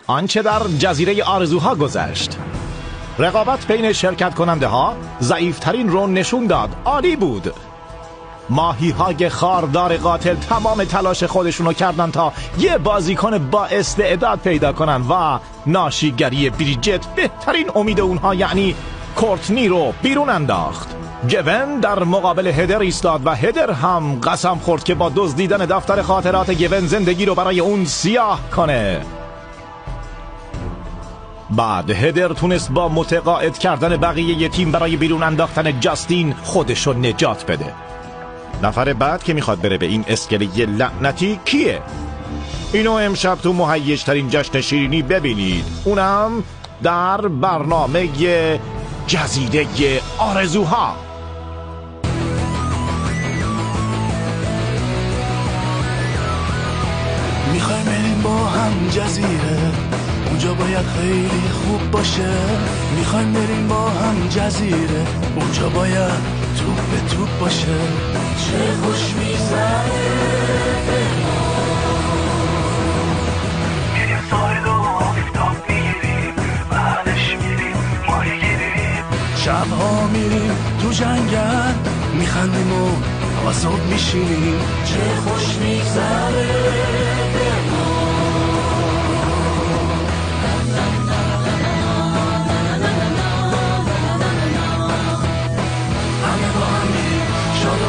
آنچه در جزیره آرزوها گذشت. رقابت بین شرکت کننده ها ضعیفترین رو نشون داد. عالی بود. ماهی های خاردار قاتل تمام تلاش خودشونو کردن تا یه بازیکن با استعداد پیدا کنن و ناشیگری بریجت بهترین امید اونها یعنی کورتنی رو بیرون انداخت. گون در مقابل هدر ایستاد و هدر هم قسم خورد که با دزدیدن دفتر خاطرات گون زندگی رو برای اون سیاه کنه. بعد هدر تونست با متقاعد کردن بقیه تیم برای بیرون انداختن جاستین خودشو نجات بده. نفر بعد که میخواد بره به این اسکله لعنتی کیه؟ اینو امشب تو مهیج‌ترین جشن شیرینی ببینید، اونم در برنامه جزیره آرزوها. میخوایم بریم با هم جزیره، اونجا باید خیلی خوب باشه. میخوایم بریم با هم جزیره، اونجا باید توپ به توپ باشه. چه خوش میگذره میریم ساحل و آفتاب میگیریم، بعدش میریم ماهی گیریم. شبها میریم تو جنگل میخندیم و آزاد میشینیم. چه خوش میگذره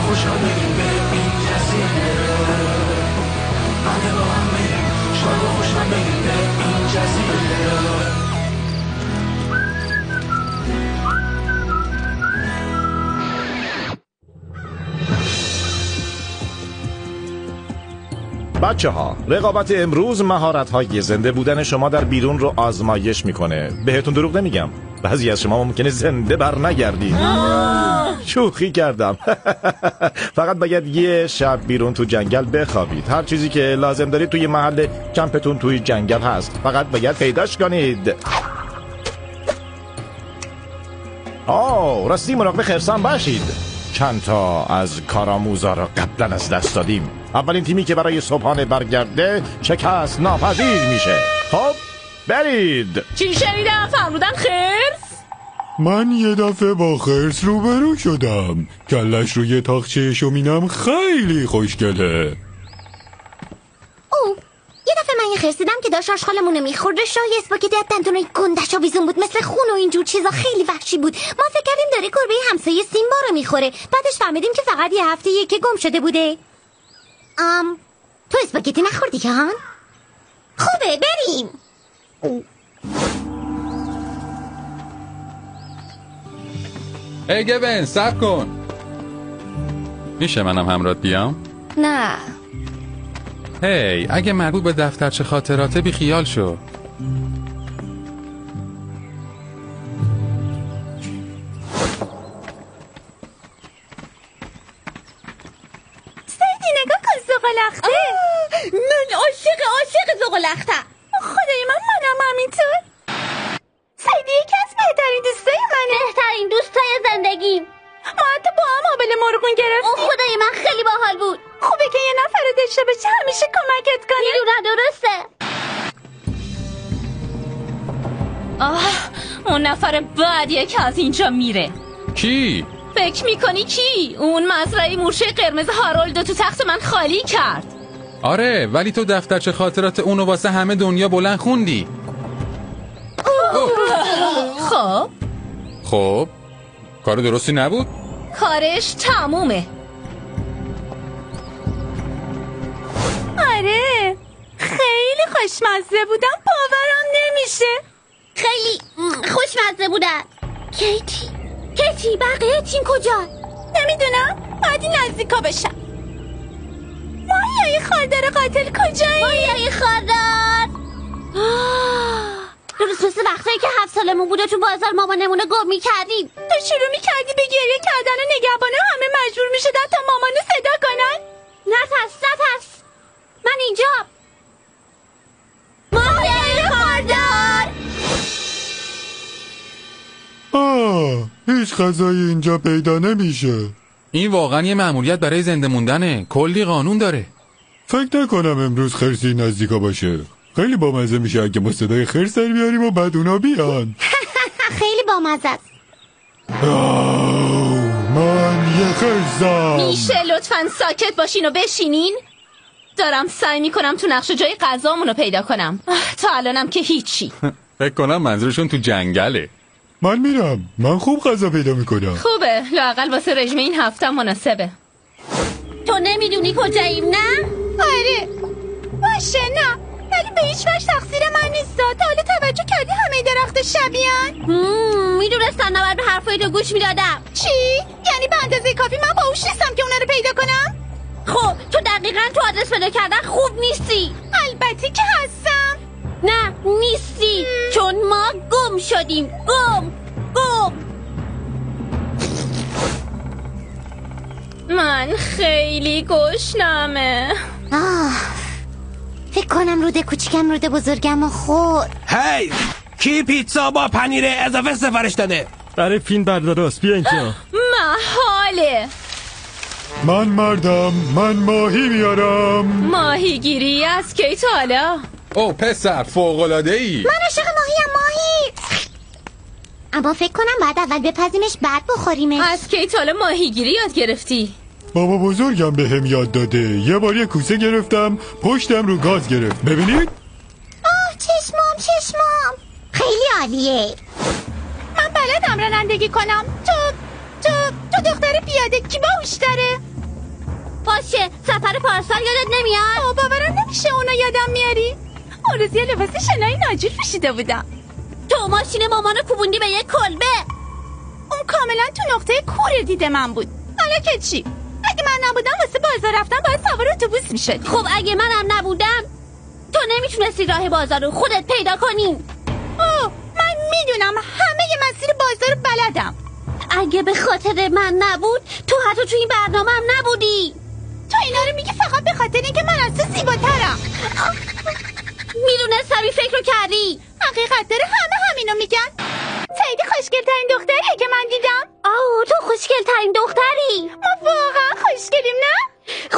خوشحال بریم به این جزیره. همه با هم بریم شاد و خوشحال بریم به این جزیره. بچه ها، رقابت امروز مهارت های زنده بودن شما در بیرون رو آزمایش میکنه. بهتون دروغ نمیگم، بعضی از شما ممکنه زنده بر نگردید. شوخی کردم. فقط باید یه شب بیرون تو جنگل بخوابید. هر چیزی که لازم دارید توی محل کمپتون توی جنگل هست، فقط باید پیداش کنید. راستی مراقب خرسان باشید. چند تا از کارآموزا رو قبلا از دست دادیم. اولین تیمی که برای صبحانه برگرده شکست ناپذیر میشه. خب برید. چی شنیدم؟ فرمودن خرس؟ من یه دفعه با خرس روبرو شدم. کلش روی تاقچه شومینم خیلی خوشگله. یه دفعه من یه خرس دیدم که داشت آشغالمونه میخورد. شاهی اسپاگتی از دندونای گندش آویزون بود، مثل خون و اینجور چیزا. خیلی وحشی بود. ما فکر کردیم داره گربه همسایه سیمبا رو میخوره. بعدش فهمیدیم که فقط یه هفته‌ایه که گم شده بوده. تو اسپاگتی نخوردی که هان؟ خوبه بریم. ای گون صبر کن. میشه منم همراهت بیام؟ نه. هی اگه مربوط به دفترچه خاطراته بی خیال شو. سیدی نگاه کن زغالخته. من عاشق زغالختم. خدای منم همینطور. سیدی یکی از بهترین دوستای منه. بهترین دوستای زندگیم. ما حتی با هم آبل مرغون گرفتیم. خدای من خیلی باحال بود. خوبه که یه نفر داشته باشه همیشه کمکت کنه. میدونم درسته. اون نفر بعدیه که از اینجا میره. کی؟ فکر میکنی کی؟ اون مزرعه مورچه قرمز هارولدو تو تخت من خالی کرد. آره ولی تو دفترچه خاطرات اونو واسه همه دنیا بلند خوندی. خب کار درستی نبود؟ کارش تمومه. آره خیلی خوشمزه بودن، باورم نمیشه. خیلی خوشمزه بودن. کیتی بقیه تیم کجا؟ نمیدونم، باید نزدیکا بشم. ماهیای خاردار قاتل کجایی؟ ماهیای خاردار درست مثل وقتایی که 7 سالمون بوده تو بازار مامانمونو گم میکردیم. تو شروع میکردی به گریه کردن و نگهبانه همه مجبور میشدن تا مامانو صدا کنن. نفس من اینجا. ماهیای خاردار. هیچ غذایی اینجا پیدا نمیشه. این واقعا یه مأموریت برای زنده موندنه. کلی قانون داره. فکر نکنم امروز خرسی نزدیکا باشه. خیلی بامزه میشه اگه ما صدای خرس در بیاریم و بعد اونا بیان. خیلی بامزه است. من یه خرسم. میشه لطفاً ساکت باشین و بشینین؟ دارم سعی میکنم تو نقشه جای غذامونو پیدا کنم. تا الانم که هیچی. فکر کنم منظورشون تو جنگله. من میرم. من خوب غذا پیدا میکنم. خوبه، لااقل واسه رژیم این هفته مناسبه. تو نمیدونی کجاییم نه؟ آره باشه نه، ولی به هیچ وجه تقصیر من نیست. تا حالا توجه کردی همه درخت شبیه‌ان؟ میدونستم نباید به حرفای تو گوش میدادم. چی؟ یعنی به اندازه کافی من باهوش نیستم که اونا رو پیدا کنم؟ خب تو دقیقاً تو آدرس پیدا کردن خوب نیستی. البته که هستم. نه نیستی، چون ما گم شدیم. گم من خیلی گشنمه. فکر کنم روده کوچیکم روده بزرگم و خورد. هی کی پیتزا با پنیر اضافه سفارش داده؟ برای فیلم برداراست، بیا اینجا. محاله. من مردم، من ماهی میارم. ماهیگیری از کی تا حالا؟ او پسر فوق‌العاده‌ای. من عاشق ماهیم. ماهی. اما فکر کنم بعد اول بپزیمش بعد بخوریمش. از کی تا حالا ماهیگیری یاد گرفتی؟ بابا بزرگم به هم یاد داده. یه بار یه کوسه گرفتم، پشتم رو گاز گرفت. ببینید؟ چشمام خیلی عالیه. من بلدم رانندگی کنم. تو دختر پیاده کی باهوش داره؟ باشه سفر پارسال یادت نمیاد؟ باورم نمیشه اونا یادم میاری. اون روز یه لباس شنای ناجور پوشیده بودم. تو ماشین مامانو کوبوندی به یه کلبه. اون کاملا تو نقطه کور دید من بود. حالا که چی؟ اگه من نبودم واسه بازار رفتن باید سوار اتوبوس میشدی. خب اگه منم نبودم تو نمیتونستی راه بازار رو خودت پیدا کنی. من میدونم همه مسیر بازار رو بلدم. اگه به خاطر من نبود تو حتی تو این برنامه هم نبودی. تو اینا رو میگی فقط به خاطر اینکه من از تو زیباترم. میدونستم این فکر رو کردی. حقیقت داره همه همینو میگن. سعیدی خوشگل‌ترین دختریه که من دیدم. تو خوشگل‌ترین دختری. ما واقعا خوشگلیم نه؟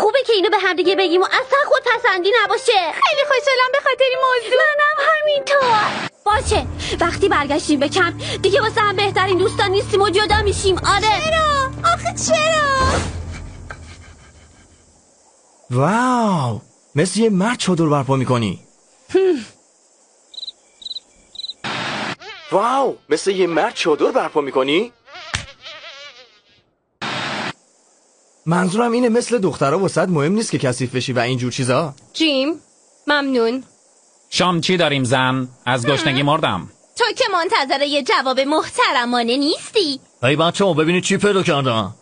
خوبه که اینو به هم دیگه بگیم و اصلا خودپسندی نباشه. خیلی خوشحالم به خاطر این موضوع. منم همینطور. باشه وقتی برگشتیم به کمپ دیگه واسه هم بهترین دوستان نیستیم و جدا میشیم. آره چرا؟ آخه چرا؟ واو، مثل یه مرد چادر برپا میکنی. واو، مثل یه مرد چادر برپا میکنی. منظورم اینه مثل دخترها واسط مهم نیست که کثیف بشی و اینجور چیزا. جیم ممنون. شام چی داریم زن؟ از گشنگی مردم. تو که منتظر یه جواب محترمانه نیستی. ای بچه‌ها ببینید چی پیدا کردم.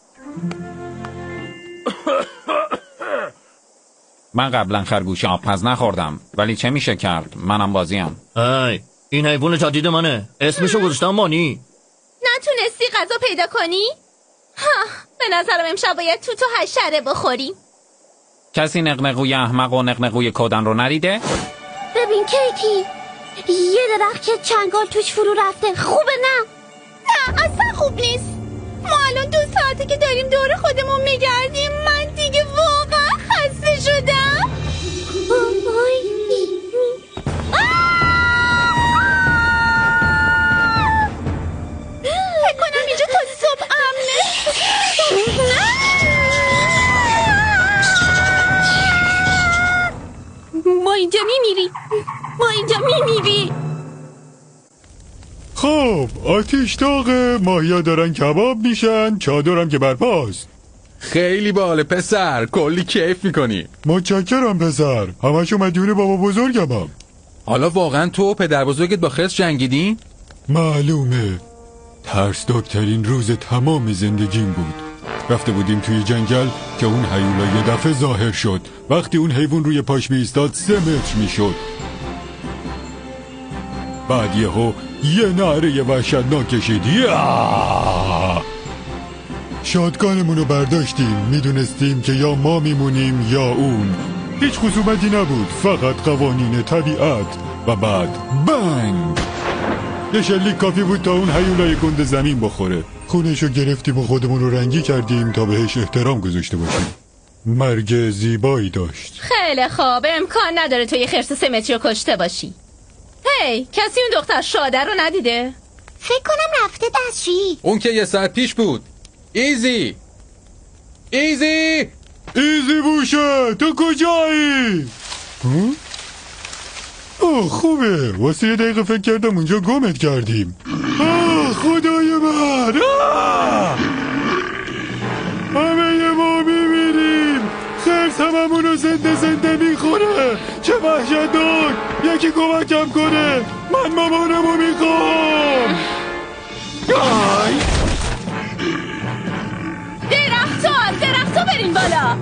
من قبلا خرگوش آبپز نخوردم ولی چه میشه کرد؟ منم بازیم. ای این حیوان جدید منه، اسمشو گذاشتم مانی. نتونستی غذا پیدا کنی؟ به نظرم امشب باید تو حشره بخوریم. کسی نقنقوی احمق و نقنقوی کودن رو ندیده؟ ببین کیکی یه درخت که چنگال توش فرو رفته. خوبه نه اصلا خوب نیست. ما الان 2 ساعته که داریم دور خودمون میگردیم. من دیگه واقعا خسته شدم. فکر کنم اینجا تا صبح امنه. ما اینجا میمیری. خب آتیش داغه، ماهیا دارن کباب میشن، چادرم که برپاست. خیلی باحال پسر، کلی کیف میکنی. متشکرم پسر، همشو مدیون بابا بزرگمم. حالا واقعا تو و پدر بزرگت با خرس جنگیدین؟ معلومه، ترسناکترین روز تمام زندگیم بود. رفته بودیم توی جنگل که اون هیولا یه دفعه ظاهر شد. وقتی اون حیوان روی پاش میایستاد 3 متر میشد. بعد یه نعره وحشتناک کشید. شاتگانمونو برداشتیم، میدونستیم که یا ما میمونیم یا اون. هیچ خصومتی نبود، فقط قوانین طبیعت. و بعد بنگ، یه شلیک کافی بود تا اون هیولای گنده زمین بخوره. خونشو گرفتیم و خودمون رو رنگی کردیم تا بهش احترام گذاشته باشیم. مرگ زیبایی داشت. خیلی خوب، امکان نداره تو یه خرس 3 متری رو کشته باشی. هی، کسی اون دختر شاده رو ندیده؟ فکر کنم رفته دستشویی. اون که 1 ساعت پیش بود. ایزی بوشه، تو کجایی؟ خوبه، واسه یه دقیقه فکر کردم اونجا گمت کردیم. خدای من، همه ما میبینیم خرس هممونو زنده میخوره. چه وحشتناک. یکی کمکم کنه، من مامانمو میخوام. درختو برین بالا.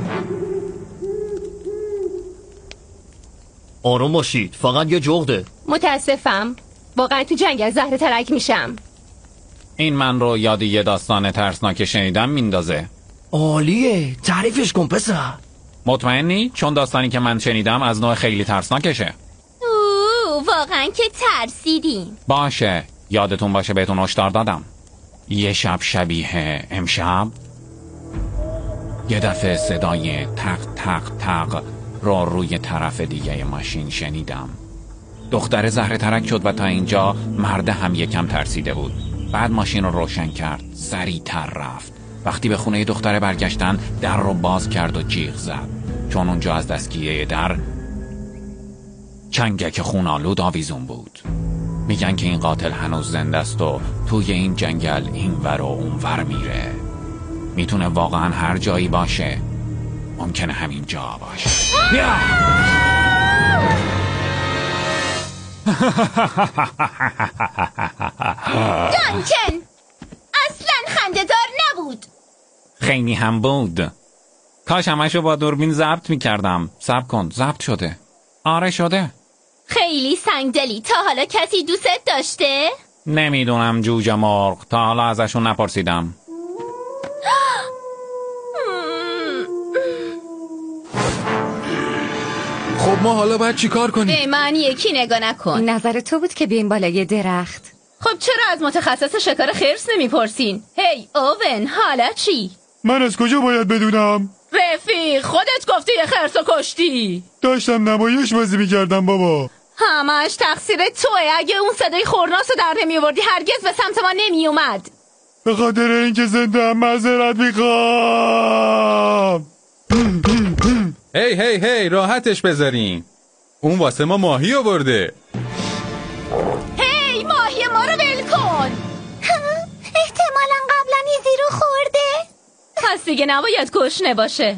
آروم باشید، فقط یه جغده. متاسفم، واقعا تو جنگل زهر ترک میشم. این من رو یاد یه داستان ترسناک شنیدم میندازه. عالیه، تعریفش کن پسر. مطمئنی؟ چون داستانی که من شنیدم از نوع خیلی ترسناکشه. واقعا که ترسیدیم. باشه، یادتون باشه بهتون هشدار دادم. یه شب شبیه امشب یه دفعه صدای تق تق تق رو روی طرف دیگه ماشین شنیدم. دختر زهره ترک شد و تا اینجا مرد هم یکم ترسیده بود. بعد ماشین رو روشن کرد، سریع‌تر رفت. وقتی به خونه دختره برگشتن، در رو باز کرد و جیغ زد، چون اونجا از دستگیه در چنگک خونالود آویزون بود. میگن که این قاتل هنوز زنده است و توی این جنگل اینور و اونور میره. میتونه واقعا هر جایی باشه، ممکنه همین جا باشه. دانکن اصلا خنده‌دار نبود. خیلی هم بود. کاش همشو با دوربین ضبط میکردم. صبر کن، ضبط شده. آره شده. خیلی سنگدلی. تا حالا کسی دوست داشته؟ نمیدونم جوجه مرغ، تا حالا ازشون نپرسیدم. خب ما حالا باید چی کار کنیم؟ به من یکی نگاه نکن. نظر تو بود که بیایم بالای درخت. خب چرا از متخصص شکار خرس نمیپرسین؟ هی اوون، حالا چی؟ من از کجا باید بدونم؟ رفیق، خودت گفتی یه خرسو کشتی. داشتم نمایش بازی میکردم بابا. همش تقصیر توه. اگه اون صدای خورناسو در نمیوردی هرگز به سمت ما نمیومد. به خاطر اینکه زنده هم معذرت میخوام. هی راحتش بذارین. اون واسه ما ماهی آورده. هی ماهی ما رو ول کن. احتمالاً قبلا ایزی رو خورده. پس دیگه نباید گشنه باشه.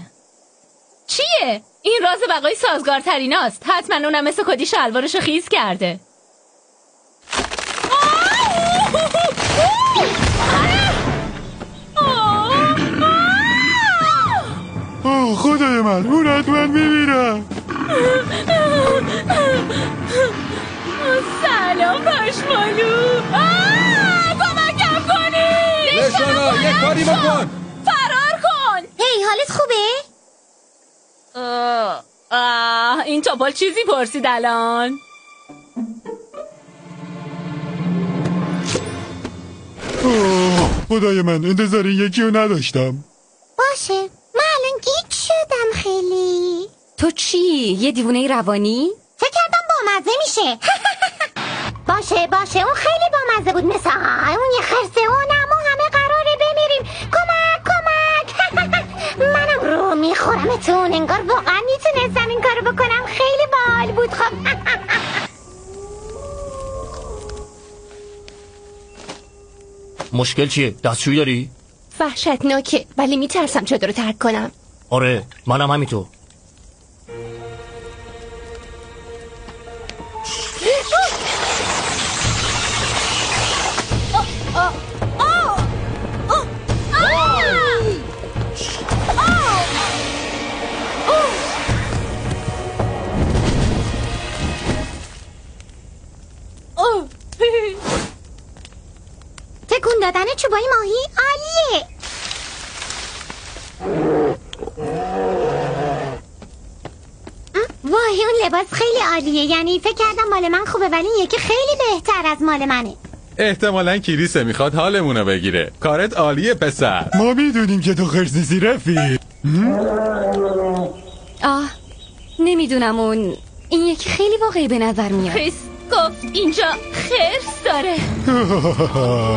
چیه؟ این راز بقای سازگارتریناست. حتما اونم مثل کدی شلوارشو خیز کرده. خدای من، اون حتما میمیره. سلام پشمالو. کمکم کنی. لشانا یه کاری بکن. فرار کن. هی حالت خوبه؟ این توپل چیزی پرسید الان. خدای من، انتظار یکی رو نداشتم. باشه، من الان گیج شدم خیلی. تو چی؟ یه دیوونه روانی؟ فکر کردم بامزه میشه. باشه اون خیلی بامزه بود. مثل اون یه خرسه اونم و همه قراره بمیریم. کمک منم رو میخورمتون. انگار واقعا میتونستم این کارو بکنم. خیلی باحال بود. خب مشکل چیه؟ دستشویی داری؟ وحشتناکه، ولی میترسم چادر رو ترک کنم. آره منم همینطور. تکون دادن چوبای ماهی عالیه. وای اون لباس خیلی عالیه. یعنی فکر کردم مال من خوبه ولی یکی خیلی بهتر از مال منه. احتمالاً کریسه میخواد حالمونو بگیره. کارت عالیه پسر. ما میدونیم که تو خرس نیستی رفیق. نمیدونم این یکی خیلی واقعی به نظر میاد. کریس گفت اینجا خرس داره.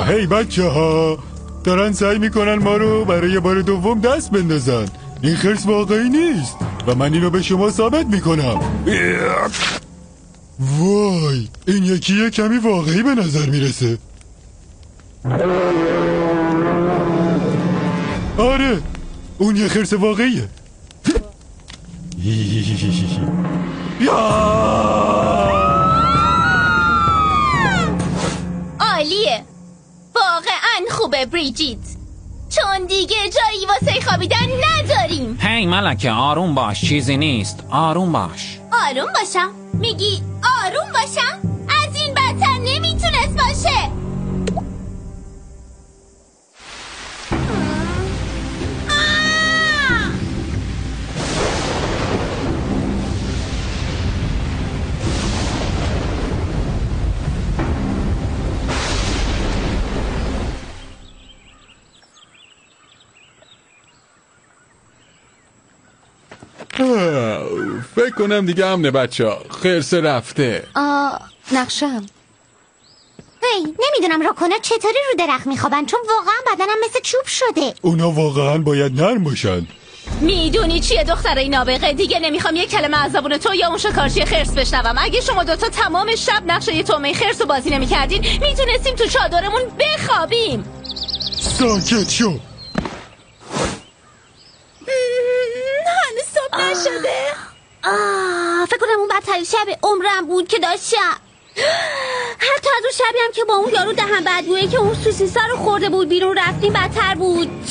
هی بچه ها، دارن سعی میکنن ما رو برای بار دوم دست بندازن. این خرس واقعی نیست و من اینو به شما ثابت میکنم. وای، این یکی کمی واقعی به نظر میرسه. آره، اون یه خرس واقعیه. عالیه، واقعا خوبه بریجیت، چون دیگه جایی واسه خوابیدن نداریم. هی ملکه آروم باش، چیزی نیست، آروم باش. آروم باشم؟ میگی آروم باشم؟ از این بدتر نمیتونست باشه. فکر کنم دیگه امنه بچه ها، خرس رفته. نقشم. هی نمیدونم راکونا چطوری رو درخت میخوابن، چون واقعا بدنم مثل چوب شده. اونا واقعا باید نرم باشن. میدونی چیه دخترای نابغه؟ دیگه نمیخوام یک کلمه از زبون تو یا اون شکارچی خرس بشنوم. اگه شما دوتا تمام شب نقشه یه تومه خرس رو بازی نمیکردین میتونستیم تو چادرمون بخوابیم. ساکت شو. هنوز صبح نشده. فکر کنم اون بدترین شب عمرم بود که داشتم. حتی از اون شبی هم که با اون یارو دهن بدگویی که اون سوسیسا رو خورده بود بیرون رفتیم بدتر بود.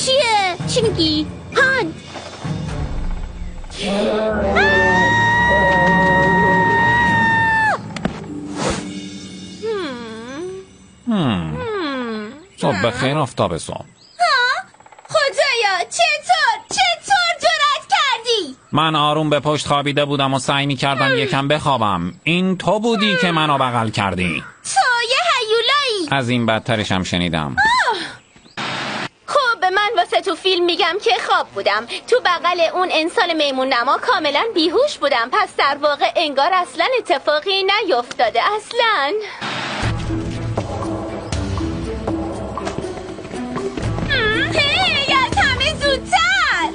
چی میگی؟ هان صبح بخیر آفتاب صبح. خدایا چطور جرأت کردی؟ من آروم به پشت خوابیده بودم و سعی می‌کردم یکم بخوابم. این تو بودی که منو بغل کردی. تو یه هیولایی. از این بدترش هم شنیدم. خب من واسه تو فیلم میگم که خواب بودم تو بغل اون انسان میمون نما، کاملا بیهوش بودم، پس در واقع انگار اصلا اتفاقی نیفتاده اصلا. زودتر.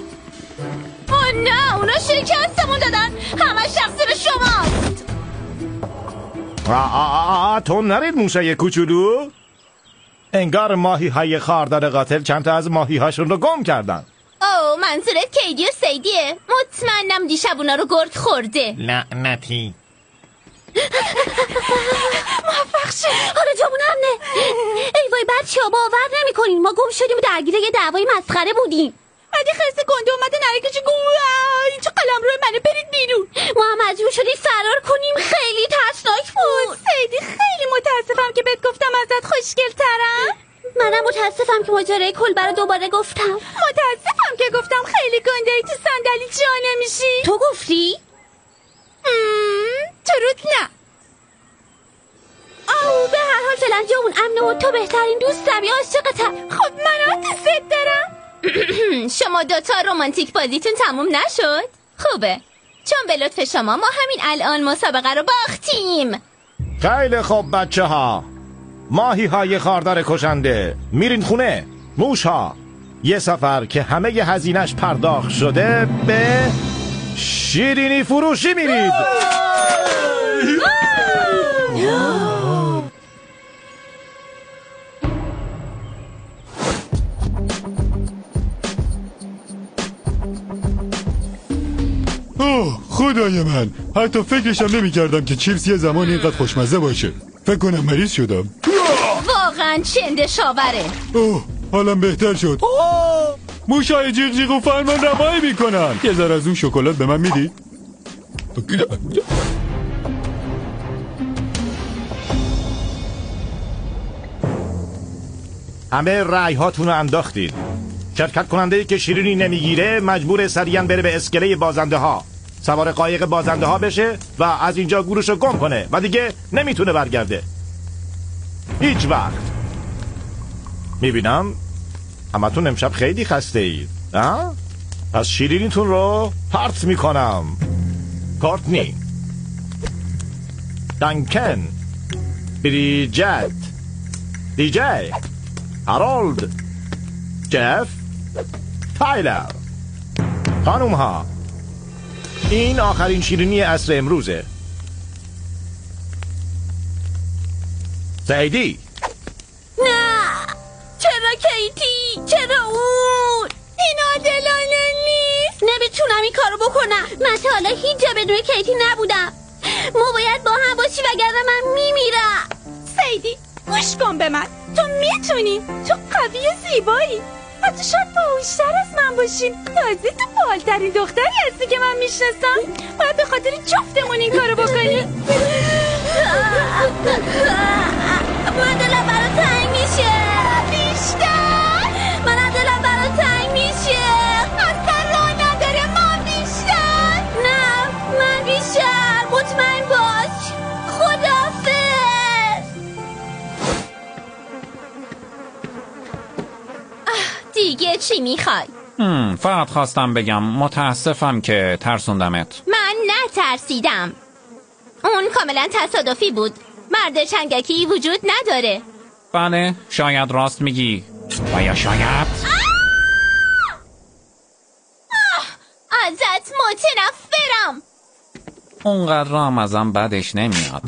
نه اونا شکستمون دادن، همه شخصی شماست. تو نرید موشه کوچولو. انگار ماهی های خاردار قاتل چند تا از ماهی هاشون رو گم کردن. منظورت کیدی و سیدیه؟ مطمئنم دیشب اونا رو گرگ خورده. لعنتی. موفق شد. حالا جامون امنه. ای وای بچه ها باور نمی کنین ما گم شدیم و درگیر یه دعوای مسخره بودیم. بعد خرس گنده اومده نرکش این چه قلم روی منه، برید بیرون. ما هم مجبور شدیم فرار کنیم، خیلی ترسناک بود. سیدی خیلی متاسفم که بهت گفتم ازت خوشگل ترم. منم متاسفم که ماجرای کلبه رو دوباره گفتم. متاسفم که گفتم خیلی گنده ای، تو صندلی جا نمیشی. تو گفتی؟ تو روت نه. به هر حال فعلا جامون امنه و تو بهترین دوستم، یا عاشقتم. خب من دوست دارم. شما دوتا رومانتیک بازیتون تموم نشد؟ خوبه، چون به لطف شما ما همین الان مسابقه رو باختیم. خیلی خوب بچه ها، ماهی های خاردار کشنده میرین خونه. موش ها، یه سفر که همه ی هزینش پرداخت شده به شیرینی فروشی میرید. خدای من، حتی فکرشم نمی کردم که چیپس یه زمان اینقدر خوشمزه باشه. فکر کنم مریض شدم. واقعا چنده شاوره. حالم بهتر شد. موشای جیغ جیغ و فرمان روایی میکنن. یه ذره از اون شکلات به من میدی؟ همه رأی هاتون رو انداختید. شرکت کننده که شیرینی نمیگیره مجبور سریعا بره به اسکله بازنده ها، سوار قایق بازنده ها بشه و از اینجا گورش رو گم کنه و دیگه نمیتونه برگرده هیچ وقت. میبینم همتون امشب خیلی خسته اید. از شیرینیتون رو پرت میکنم. کورتنی، دانکن، بریجت، دیجی، هارولد، جف، تایلر. خانوم ها، این آخرین شیرینی عصر امروزه. سعیدی. نه، چرا کیتی؟ چرا اون؟ این عادلانه نیست. نمیتونم این کارو بکنم. من تا حالا هیچ جا بدون کیتی نبودم. ما باید با هم باشی وگرنه من میمیرم. سیدی گوش کن به من. تو میتونی. تو قوی زیبایی. حتی شاید باهوشتر از من باشیم. تازه تو بالترین دختری هستی که من میشناسم. باید به خاطر جفتمون این کارو بکنیم. من دلم برات تنگ میشه. بیشتر. منم دلم برات تنگ میشه. اصلا راه نداره. ما بیشتر. نه من بیشتر. مطمئن باش. خداحافظ. دیگه چی میخوای؟ فقط خواستم بگم متاسفم که ترسوندمت. من نترسیدم. اون کاملا تصادفی بود. مرد چنگکی وجود نداره. بله، شاید راست میگی و یا شاید ازت متنفرم. اونقدر هم ازم بدش نمیاد.